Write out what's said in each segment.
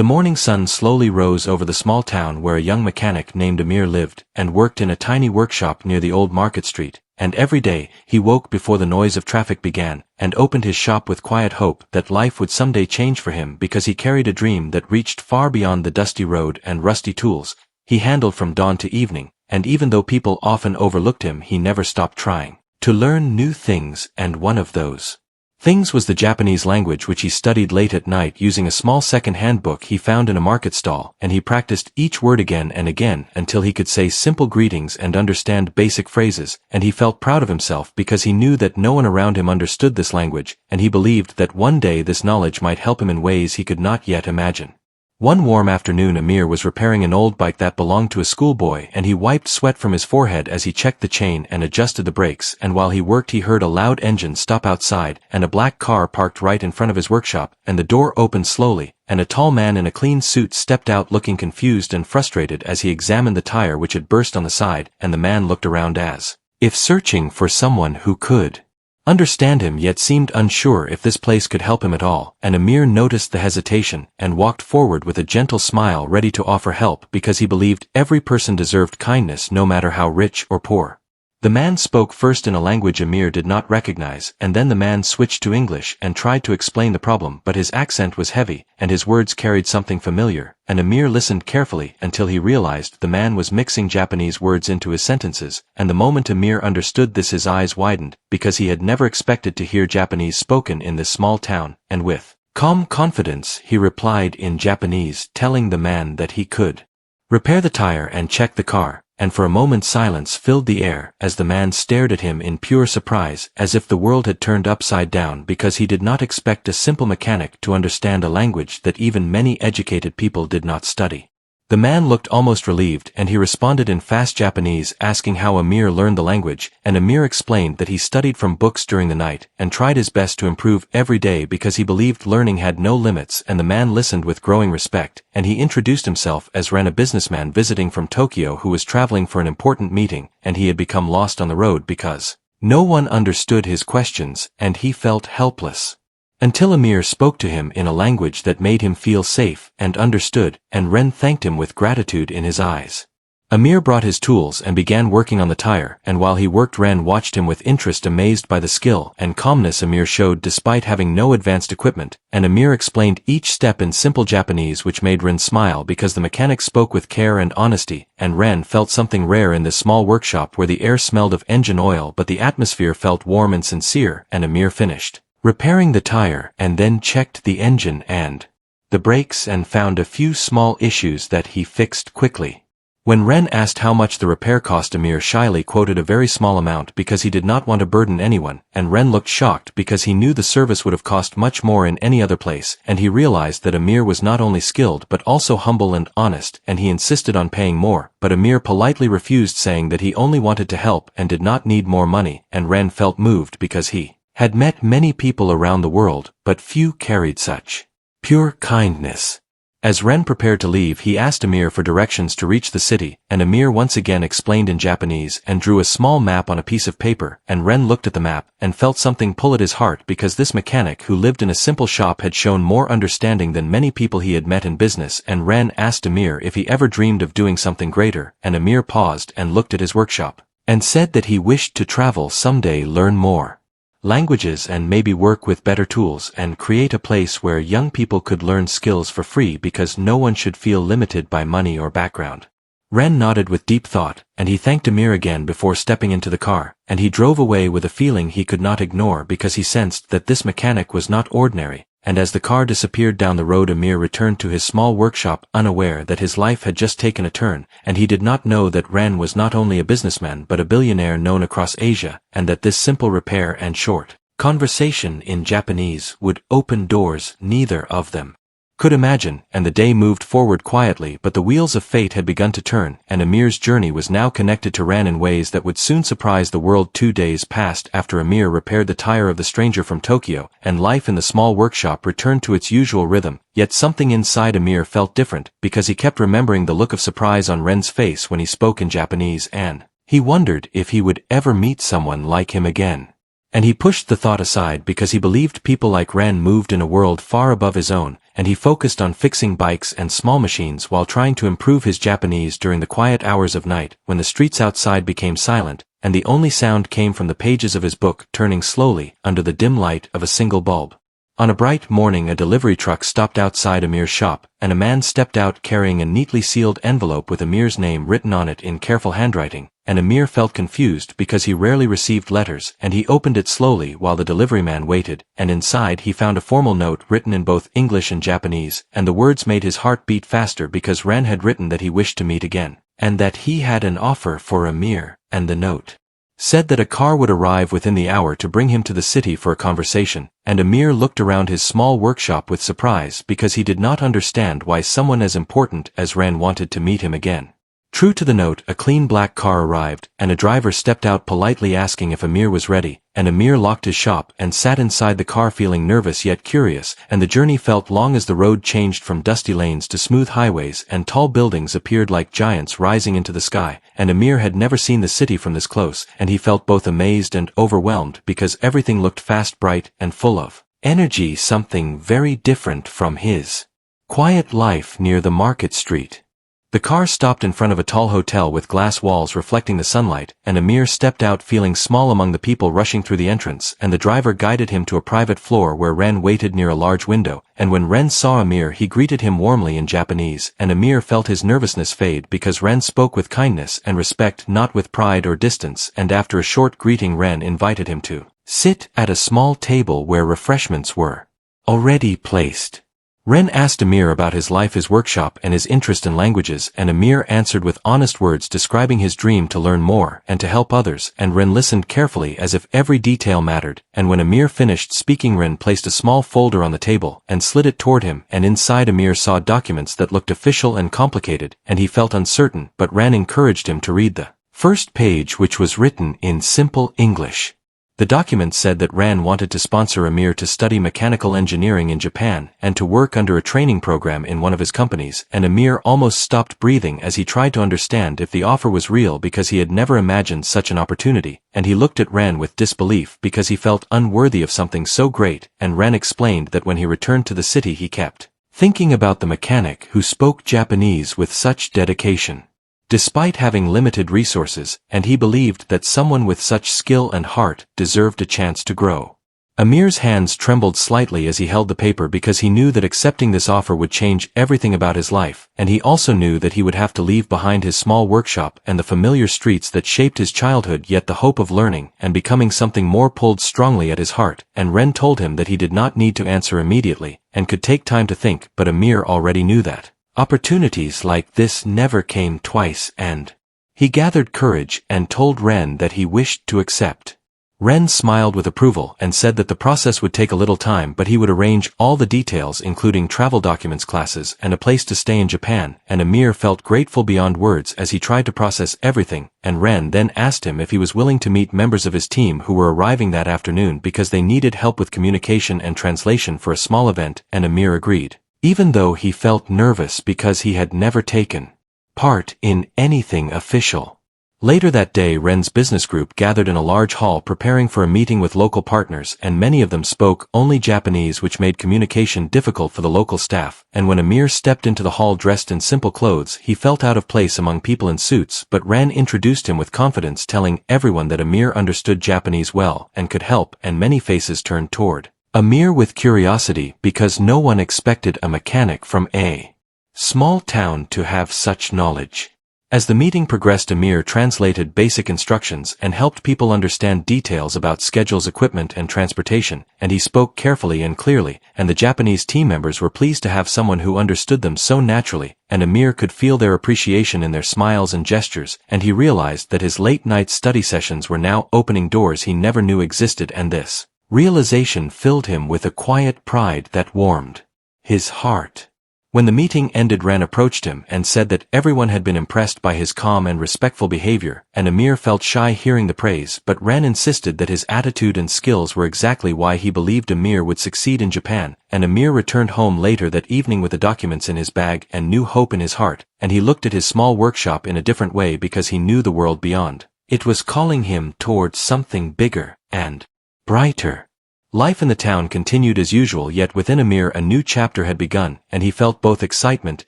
The morning sun slowly rose over the small town where a young mechanic named Amir lived, and worked in a tiny workshop near the old market street, and every day, he woke before the noise of traffic began, and opened his shop with quiet hope that life would someday change for him because he carried a dream that reached far beyond the dusty road and rusty tools he handled from dawn to evening, and even though people often overlooked him, he never stopped trying to learn new things, and one of those things was the Japanese language, which he studied late at night using a small second-hand book he found in a market stall, and he practiced each word again and again until he could say simple greetings and understand basic phrases, and he felt proud of himself because he knew that no one around him understood this language, and he believed that one day this knowledge might help him in ways he could not yet imagine. One warm afternoon, Amir was repairing an old bike that belonged to a schoolboy, and he wiped sweat from his forehead as he checked the chain and adjusted the brakes, and while he worked he heard a loud engine stop outside, and a black car parked right in front of his workshop, and the door opened slowly, and a tall man in a clean suit stepped out looking confused and frustrated as he examined the tire which had burst on the side, and the man looked around as if searching for someone who could understand him, yet seemed unsure if this place could help him at all, and Amir noticed the hesitation, and walked forward with a gentle smile ready to offer help because he believed every person deserved kindness no matter how rich or poor. The man spoke first in a language Amir did not recognize, and then the man switched to English and tried to explain the problem, but his accent was heavy, and his words carried something familiar, and Amir listened carefully until he realized the man was mixing Japanese words into his sentences, and the moment Amir understood this his eyes widened, because he had never expected to hear Japanese spoken in this small town, and with calm confidence he replied in Japanese, telling the man that he could repair the tire and check the car. And for a moment silence filled the air as the man stared at him in pure surprise, as if the world had turned upside down, because he did not expect a simple mechanic to understand a language that even many educated people did not study. The man looked almost relieved, and he responded in fast Japanese asking how Amir learned the language, and Amir explained that he studied from books during the night and tried his best to improve every day because he believed learning had no limits, and the man listened with growing respect, and he introduced himself as Ren, a businessman visiting from Tokyo who was traveling for an important meeting, and he had become lost on the road because no one understood his questions, and he felt helpless. Until Amir spoke to him in a language that made him feel safe and understood, and Ren thanked him with gratitude in his eyes. Amir brought his tools and began working on the tire, and while he worked Ren watched him with interest, amazed by the skill and calmness Amir showed despite having no advanced equipment, and Amir explained each step in simple Japanese which made Ren smile because the mechanic spoke with care and honesty, and Ren felt something rare in this small workshop where the air smelled of engine oil but the atmosphere felt warm and sincere, and Amir finished repairing the tire and then checked the engine and the brakes and found a few small issues that he fixed quickly. When Ren asked how much the repair cost, Amir shyly quoted a very small amount because he did not want to burden anyone, and Ren looked shocked because he knew the service would have cost much more in any other place, and he realized that Amir was not only skilled but also humble and honest, and he insisted on paying more, but Amir politely refused, saying that he only wanted to help and did not need more money, and Ren felt moved because he had met many people around the world, but few carried such pure kindness. As Ren prepared to leave, he asked Amir for directions to reach the city, and Amir once again explained in Japanese and drew a small map on a piece of paper, and Ren looked at the map and felt something pull at his heart because this mechanic who lived in a simple shop had shown more understanding than many people he had met in business, and Ren asked Amir if he ever dreamed of doing something greater, and Amir paused and looked at his workshop, and said that he wished to travel someday, learn more languages, and maybe work with better tools and create a place where young people could learn skills for free because no one should feel limited by money or background. Ren nodded with deep thought, and he thanked Amir again before stepping into the car, and he drove away with a feeling he could not ignore because he sensed that this mechanic was not ordinary, and as the car disappeared down the road, Amir returned to his small workshop unaware that his life had just taken a turn, and he did not know that Ren was not only a businessman but a billionaire known across Asia, and that this simple repair and short conversation in Japanese would open doors neither of them could imagine, and the day moved forward quietly, but the wheels of fate had begun to turn, and Amir's journey was now connected to Ren in ways that would soon surprise the world. 2 days passed after Amir repaired the tire of the stranger from Tokyo, and life in the small workshop returned to its usual rhythm, yet something inside Amir felt different, because he kept remembering the look of surprise on Ren's face when he spoke in Japanese, and he wondered if he would ever meet someone like him again. And he pushed the thought aside because he believed people like Ren moved in a world far above his own, and he focused on fixing bikes and small machines while trying to improve his Japanese during the quiet hours of night when the streets outside became silent, and the only sound came from the pages of his book turning slowly under the dim light of a single bulb. On a bright morning a delivery truck stopped outside Amir's shop, and a man stepped out carrying a neatly sealed envelope with Amir's name written on it in careful handwriting, and Amir felt confused because he rarely received letters, and he opened it slowly while the delivery man waited, and inside he found a formal note written in both English and Japanese, and the words made his heart beat faster because Ren had written that he wished to meet again, and that he had an offer for Amir, and the note said that a car would arrive within the hour to bring him to the city for a conversation, and Amir looked around his small workshop with surprise because he did not understand why someone as important as Ren wanted to meet him again. True to the note, a clean black car arrived, and a driver stepped out politely asking if Amir was ready, and Amir locked his shop and sat inside the car feeling nervous yet curious, and the journey felt long as the road changed from dusty lanes to smooth highways and tall buildings appeared like giants rising into the sky, and Amir had never seen the city from this close, and he felt both amazed and overwhelmed because everything looked fast, bright, and full of energy, something very different from his quiet life near the market street. The car stopped in front of a tall hotel with glass walls reflecting the sunlight, and Amir stepped out feeling small among the people rushing through the entrance, and the driver guided him to a private floor where Ren waited near a large window, and when Ren saw Amir he greeted him warmly in Japanese, and Amir felt his nervousness fade because Ren spoke with kindness and respect, not with pride or distance, and after a short greeting Ren invited him to sit at a small table where refreshments were already placed. Ren asked Amir about his life, his workshop, and his interest in languages, and Amir answered with honest words describing his dream to learn more and to help others, and Ren listened carefully as if every detail mattered, and when Amir finished speaking Ren placed a small folder on the table and slid it toward him, and inside Amir saw documents that looked official and complicated, and he felt uncertain, but Ren encouraged him to read the first page, which was written in simple English. The document said that Ren wanted to sponsor Amir to study mechanical engineering in Japan and to work under a training program in one of his companies, and Amir almost stopped breathing as he tried to understand if the offer was real because he had never imagined such an opportunity, and he looked at Ren with disbelief because he felt unworthy of something so great, and Ren explained that when he returned to the city he kept thinking about the mechanic who spoke Japanese with such dedication, despite having limited resources, and he believed that someone with such skill and heart deserved a chance to grow. Amir's hands trembled slightly as he held the paper because he knew that accepting this offer would change everything about his life, and he also knew that he would have to leave behind his small workshop and the familiar streets that shaped his childhood, yet the hope of learning and becoming something more pulled strongly at his heart, and Ren told him that he did not need to answer immediately, and could take time to think, but Amir already knew that opportunities like this never came twice, and he gathered courage and told Ren that he wished to accept. Ren smiled with approval and said that the process would take a little time, but he would arrange all the details including travel documents, classes, and a place to stay in Japan, and Amir felt grateful beyond words as he tried to process everything, and Ren then asked him if he was willing to meet members of his team who were arriving that afternoon because they needed help with communication and translation for a small event, and Amir agreed, even though he felt nervous because he had never taken part in anything official. Later that day Ren's business group gathered in a large hall preparing for a meeting with local partners, and many of them spoke only Japanese, which made communication difficult for the local staff, and when Amir stepped into the hall dressed in simple clothes he felt out of place among people in suits, but Ren introduced him with confidence, telling everyone that Amir understood Japanese well and could help, and many faces turned toward Amir with curiosity because no one expected a mechanic from a small town to have such knowledge. As the meeting progressed, Amir translated basic instructions and helped people understand details about schedules, equipment, and transportation, and he spoke carefully and clearly, and the Japanese team members were pleased to have someone who understood them so naturally, and Amir could feel their appreciation in their smiles and gestures, and he realized that his late-night study sessions were now opening doors he never knew existed, and this realization filled him with a quiet pride that warmed his heart. When the meeting ended, Ren approached him and said that everyone had been impressed by his calm and respectful behavior, and Amir felt shy hearing the praise, but Ren insisted that his attitude and skills were exactly why he believed Amir would succeed in Japan, and Amir returned home later that evening with the documents in his bag and new hope in his heart, and he looked at his small workshop in a different way because he knew the world beyond it was calling him towards something bigger and brighter. Life in the town continued as usual, yet within Amir a new chapter had begun, and he felt both excitement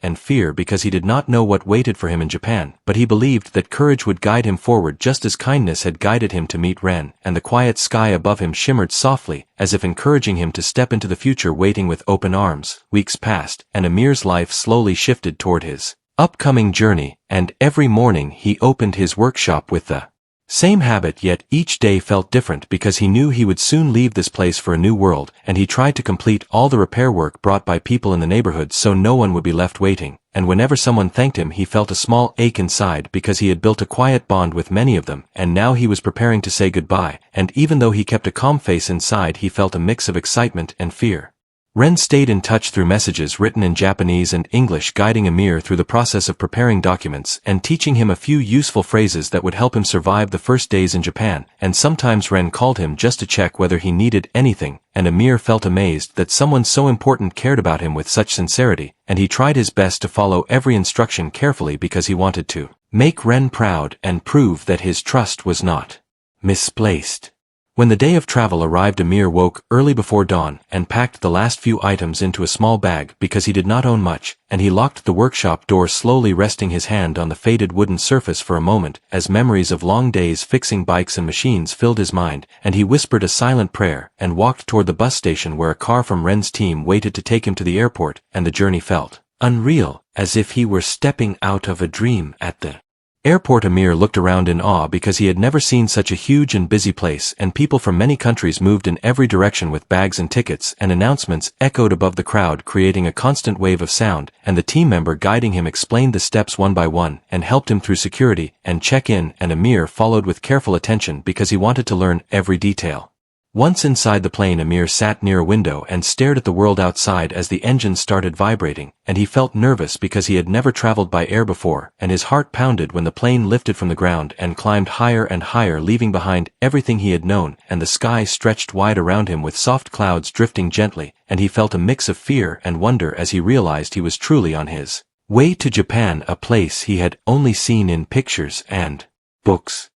and fear because he did not know what waited for him in Japan, but he believed that courage would guide him forward just as kindness had guided him to meet Ren, and the quiet sky above him shimmered softly, as if encouraging him to step into the future waiting with open arms. Weeks passed, and Amir's life slowly shifted toward his upcoming journey, and every morning he opened his workshop with the same habit, yet each day felt different because he knew he would soon leave this place for a new world, and he tried to complete all the repair work brought by people in the neighborhood so no one would be left waiting, and whenever someone thanked him he felt a small ache inside because he had built a quiet bond with many of them, and now he was preparing to say goodbye, and even though he kept a calm face inside he felt a mix of excitement and fear. Ren stayed in touch through messages written in Japanese and English, guiding Amir through the process of preparing documents and teaching him a few useful phrases that would help him survive the first days in Japan, and sometimes Ren called him just to check whether he needed anything, and Amir felt amazed that someone so important cared about him with such sincerity, and he tried his best to follow every instruction carefully because he wanted to make Ren proud and prove that his trust was not misplaced. When the day of travel arrived, Amir woke early before dawn and packed the last few items into a small bag because he did not own much, and he locked the workshop door, slowly resting his hand on the faded wooden surface for a moment as memories of long days fixing bikes and machines filled his mind, and he whispered a silent prayer and walked toward the bus station where a car from Ren's team waited to take him to the airport, and the journey felt unreal, as if he were stepping out of a dream. At the airport, Amir looked around in awe because he had never seen such a huge and busy place, and people from many countries moved in every direction with bags and tickets, and announcements echoed above the crowd, creating a constant wave of sound, and the team member guiding him explained the steps one by one and helped him through security and check-in, and Amir followed with careful attention because he wanted to learn every detail. Once inside the plane, Amir sat near a window and stared at the world outside as the engine started vibrating, and he felt nervous because he had never traveled by air before, and his heart pounded when the plane lifted from the ground and climbed higher and higher, leaving behind everything he had known, and the sky stretched wide around him with soft clouds drifting gently, and he felt a mix of fear and wonder as he realized he was truly on his way to Japan, a place he had only seen in pictures and books.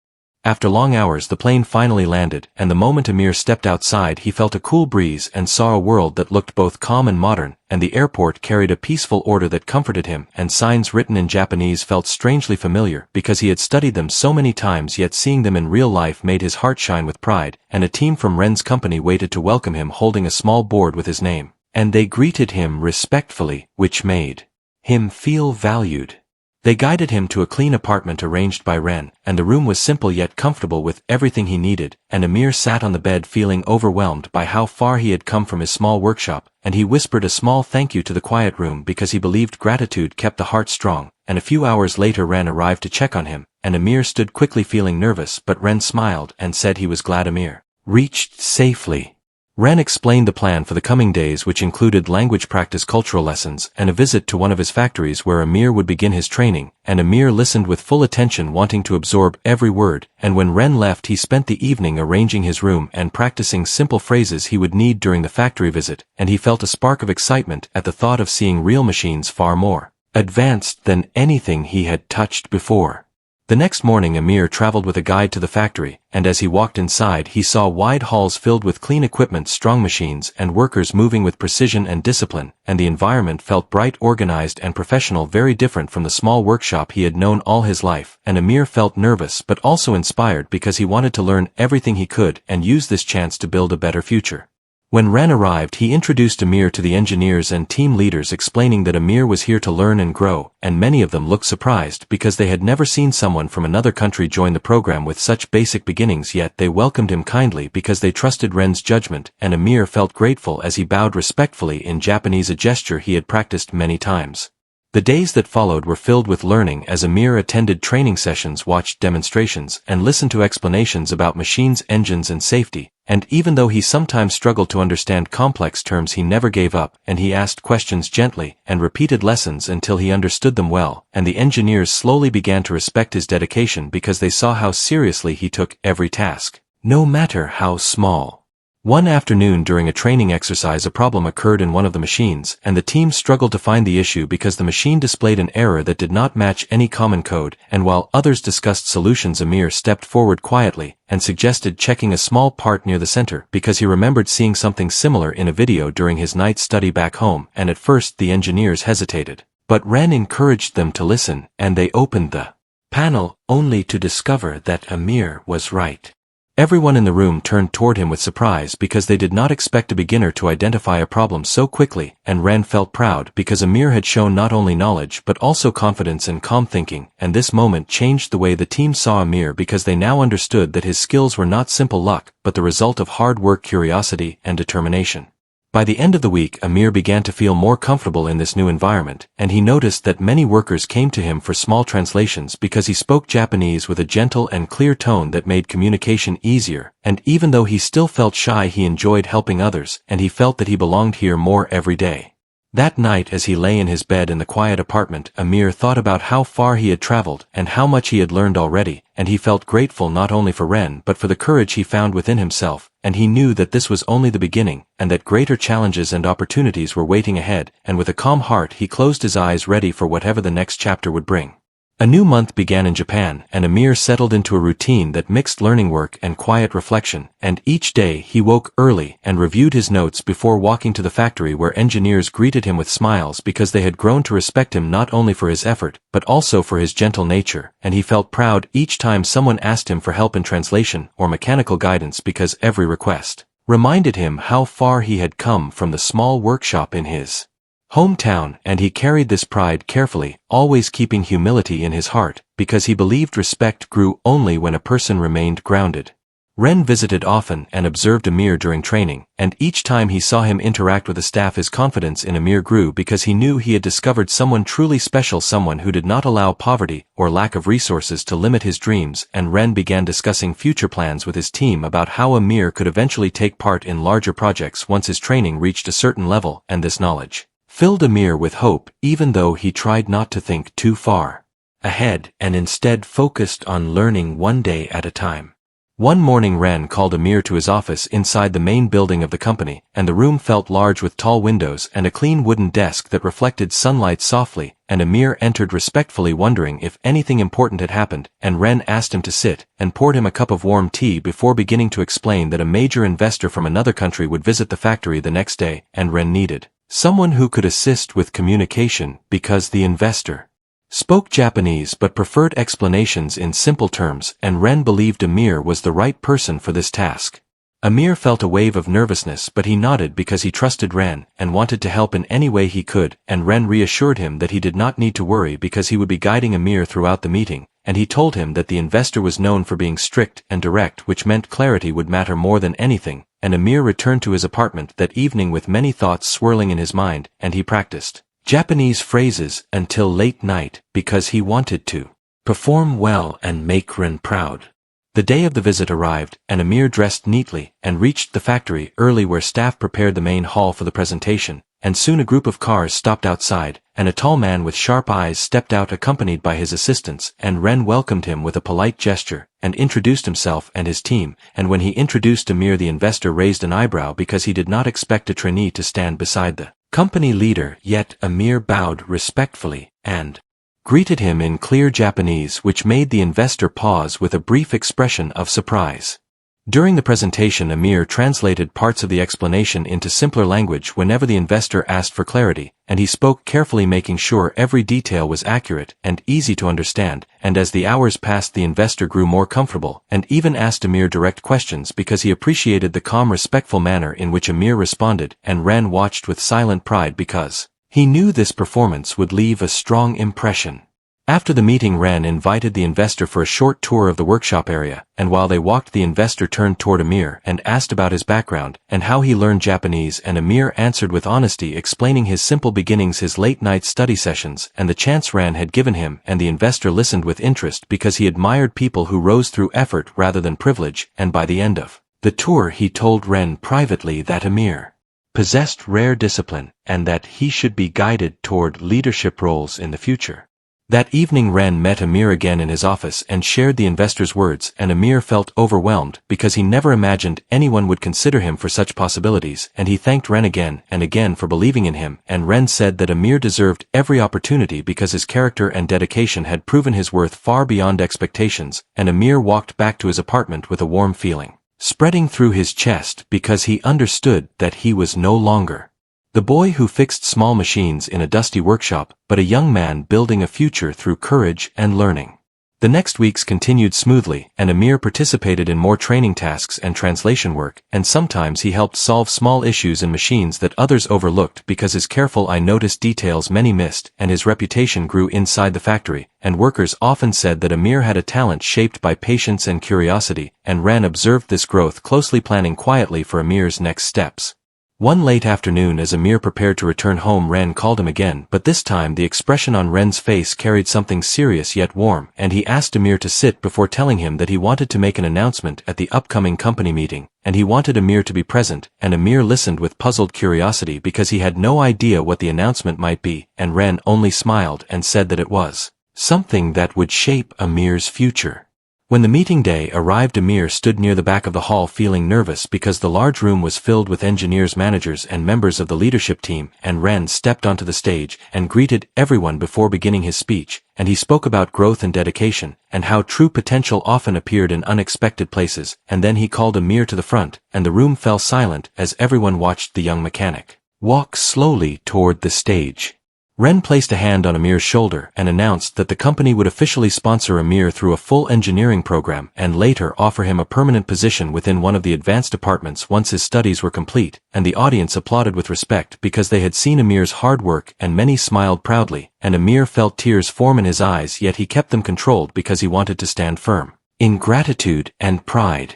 After long hours the plane finally landed, and the moment Amir stepped outside he felt a cool breeze and saw a world that looked both calm and modern, and the airport carried a peaceful order that comforted him, and signs written in Japanese felt strangely familiar because he had studied them so many times, yet seeing them in real life made his heart shine with pride, and a team from Ren's company waited to welcome him holding a small board with his name, and they greeted him respectfully, which made him feel valued. They guided him to a clean apartment arranged by Ren, and the room was simple yet comfortable with everything he needed, and Amir sat on the bed feeling overwhelmed by how far he had come from his small workshop, and he whispered a small thank you to the quiet room because he believed gratitude kept the heart strong, and a few hours later Ren arrived to check on him, and Amir stood quickly feeling nervous, but Ren smiled and said he was glad Amir reached safely. Ren explained the plan for the coming days, which included language practice, cultural lessons, and a visit to one of his factories where Amir would begin his training, and Amir listened with full attention, wanting to absorb every word, and when Ren left he spent the evening arranging his room and practicing simple phrases he would need during the factory visit, and he felt a spark of excitement at the thought of seeing real machines far more advanced than anything he had touched before. The next morning Amir traveled with a guide to the factory, and as he walked inside he saw wide halls filled with clean equipment, strong machines, and workers moving with precision and discipline, and the environment felt bright, organized, and professional, very different from the small workshop he had known all his life, and Amir felt nervous but also inspired because he wanted to learn everything he could and use this chance to build a better future. When Ren arrived he introduced Amir to the engineers and team leaders, explaining that Amir was here to learn and grow, and many of them looked surprised because they had never seen someone from another country join the program with such basic beginnings, yet they welcomed him kindly because they trusted Ren's judgment, and Amir felt grateful as he bowed respectfully in Japanese, a gesture he had practiced many times. The days that followed were filled with learning as Amir attended training sessions, watched demonstrations, and listened to explanations about machines, engines, and safety, and even though he sometimes struggled to understand complex terms he never gave up, and he asked questions gently and repeated lessons until he understood them well, and the engineers slowly began to respect his dedication because they saw how seriously he took every task, no matter how small. One afternoon during a training exercise, a problem occurred in one of the machines, and the team struggled to find the issue because the machine displayed an error that did not match any common code, and while others discussed solutions, Amir stepped forward quietly and suggested checking a small part near the center because he remembered seeing something similar in a video during his night study back home, and at first the engineers hesitated. But Ren encouraged them to listen, and they opened the panel only to discover that Amir was right. Everyone in the room turned toward him with surprise because they did not expect a beginner to identify a problem so quickly, and Ren felt proud because Amir had shown not only knowledge but also confidence and calm thinking, and this moment changed the way the team saw Amir because they now understood that his skills were not simple luck but the result of hard work, curiosity, and determination. By the end of the week, Amir began to feel more comfortable in this new environment, and he noticed that many workers came to him for small translations because he spoke Japanese with a gentle and clear tone that made communication easier, and even though he still felt shy, he enjoyed helping others, and he felt that he belonged here more every day. That night, as he lay in his bed in the quiet apartment, Amir thought about how far he had traveled and how much he had learned already, and he felt grateful not only for Ren but for the courage he found within himself, and he knew that this was only the beginning, and that greater challenges and opportunities were waiting ahead, and with a calm heart he closed his eyes ready for whatever the next chapter would bring. A new month began in Japan, and Amir settled into a routine that mixed learning work and quiet reflection, and each day he woke early and reviewed his notes before walking to the factory where engineers greeted him with smiles because they had grown to respect him not only for his effort but also for his gentle nature, and he felt proud each time someone asked him for help in translation or mechanical guidance because every request reminded him how far he had come from the small workshop in his hometown, and he carried this pride carefully, always keeping humility in his heart, because he believed respect grew only when a person remained grounded. Ren visited often and observed Amir during training, and each time he saw him interact with the staff, his confidence in Amir grew because he knew he had discovered someone truly special, someone who did not allow poverty or lack of resources to limit his dreams, and Ren began discussing future plans with his team about how Amir could eventually take part in larger projects once his training reached a certain level, and this knowledge filled Amir with hope, even though he tried not to think too far ahead and instead focused on learning one day at a time. One morning, Ren called Amir to his office inside the main building of the company, and the room felt large with tall windows and a clean wooden desk that reflected sunlight softly, and Amir entered respectfully, wondering if anything important had happened, and Ren asked him to sit and poured him a cup of warm tea before beginning to explain that a major investor from another country would visit the factory the next day, and Ren needed someone who could assist with communication because the investor spoke Japanese but preferred explanations in simple terms, and Ren believed Amir was the right person for this task. Amir felt a wave of nervousness, but he nodded because he trusted Ren and wanted to help in any way he could, and Ren reassured him that he did not need to worry because he would be guiding Amir throughout the meeting, and he told him that the investor was known for being strict and direct, which meant clarity would matter more than anything, and Amir returned to his apartment that evening with many thoughts swirling in his mind, and he practiced Japanese phrases until late night because he wanted to perform well and make Ren proud. The day of the visit arrived, and Amir dressed neatly and reached the factory early where staff prepared the main hall for the presentation, and soon a group of cars stopped outside, and a tall man with sharp eyes stepped out accompanied by his assistants, and Ren welcomed him with a polite gesture and introduced himself and his team, and when he introduced Amir, the investor raised an eyebrow because he did not expect a trainee to stand beside the company leader, yet Amir bowed respectfully and greeted him in clear Japanese, which made the investor pause with a brief expression of surprise. During the presentation, Amir translated parts of the explanation into simpler language whenever the investor asked for clarity, and he spoke carefully, making sure every detail was accurate and easy to understand, and as the hours passed, the investor grew more comfortable and even asked Amir direct questions because he appreciated the calm, respectful manner in which Amir responded, and Ren watched with silent pride because he knew this performance would leave a strong impression. After the meeting, Ren invited the investor for a short tour of the workshop area, and while they walked, the investor turned toward Amir and asked about his background and how he learned Japanese, and Amir answered with honesty, explaining his simple beginnings, his late-night study sessions, and the chance Ren had given him, and the investor listened with interest because he admired people who rose through effort rather than privilege, and by the end of the tour he told Ren privately that Amir possessed rare discipline and that he should be guided toward leadership roles in the future. That evening Ren met Amir again in his office and shared the investor's words, and Amir felt overwhelmed because he never imagined anyone would consider him for such possibilities, and he thanked Ren again and again for believing in him, and Ren said that Amir deserved every opportunity because his character and dedication had proven his worth far beyond expectations, and Amir walked back to his apartment with a warm feeling spreading through his chest because he understood that he was no longer the boy who fixed small machines in a dusty workshop, but a young man building a future through courage and learning. The next weeks continued smoothly, and Amir participated in more training tasks and translation work, and sometimes he helped solve small issues in machines that others overlooked because his careful eye noticed details many missed, and his reputation grew inside the factory, and workers often said that Amir had a talent shaped by patience and curiosity, and Ren observed this growth closely, planning quietly for Amir's next steps. One late afternoon, as Amir prepared to return home, Ren called him again, but this time the expression on Ren's face carried something serious yet warm, and he asked Amir to sit before telling him that he wanted to make an announcement at the upcoming company meeting, and he wanted Amir to be present, and Amir listened with puzzled curiosity because he had no idea what the announcement might be, and Ren only smiled and said that it was something that would shape Amir's future. When the meeting day arrived, Amir stood near the back of the hall feeling nervous because the large room was filled with engineers, managers, and members of the leadership team, and Ren stepped onto the stage and greeted everyone before beginning his speech, and he spoke about growth and dedication, and how true potential often appeared in unexpected places, and then he called Amir to the front, and the room fell silent as everyone watched the young mechanic walk slowly toward the stage. Ren placed a hand on Amir's shoulder and announced that the company would officially sponsor Amir through a full engineering program and later offer him a permanent position within one of the advanced departments once his studies were complete, and the audience applauded with respect because they had seen Amir's hard work, and many smiled proudly, and Amir felt tears form in his eyes, yet he kept them controlled because he wanted to stand firm in gratitude and pride.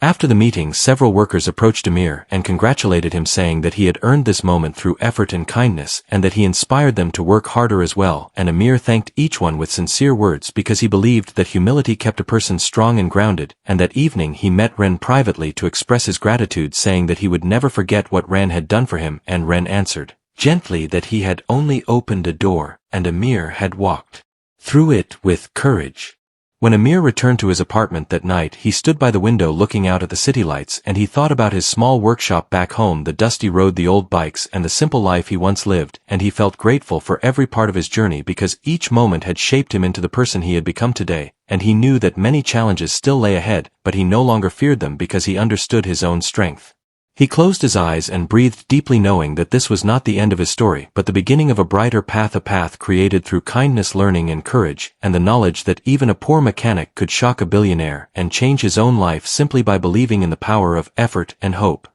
After the meeting, several workers approached Amir and congratulated him, saying that he had earned this moment through effort and kindness, and that he inspired them to work harder as well, and Amir thanked each one with sincere words because he believed that humility kept a person strong and grounded, and that evening he met Ren privately to express his gratitude, saying that he would never forget what Ren had done for him, and Ren answered gently that he had only opened a door, and Amir had walked through it with courage. When Amir returned to his apartment that night, he stood by the window looking out at the city lights, and he thought about his small workshop back home, the dusty road, the old bikes, and the simple life he once lived, and he felt grateful for every part of his journey because each moment had shaped him into the person he had become today, and he knew that many challenges still lay ahead, but he no longer feared them because he understood his own strength. He closed his eyes and breathed deeply, knowing that this was not the end of his story, but the beginning of a brighter path, a path created through kindness, learning, and courage, and the knowledge that even a poor mechanic could shock a billionaire and change his own life simply by believing in the power of effort and hope.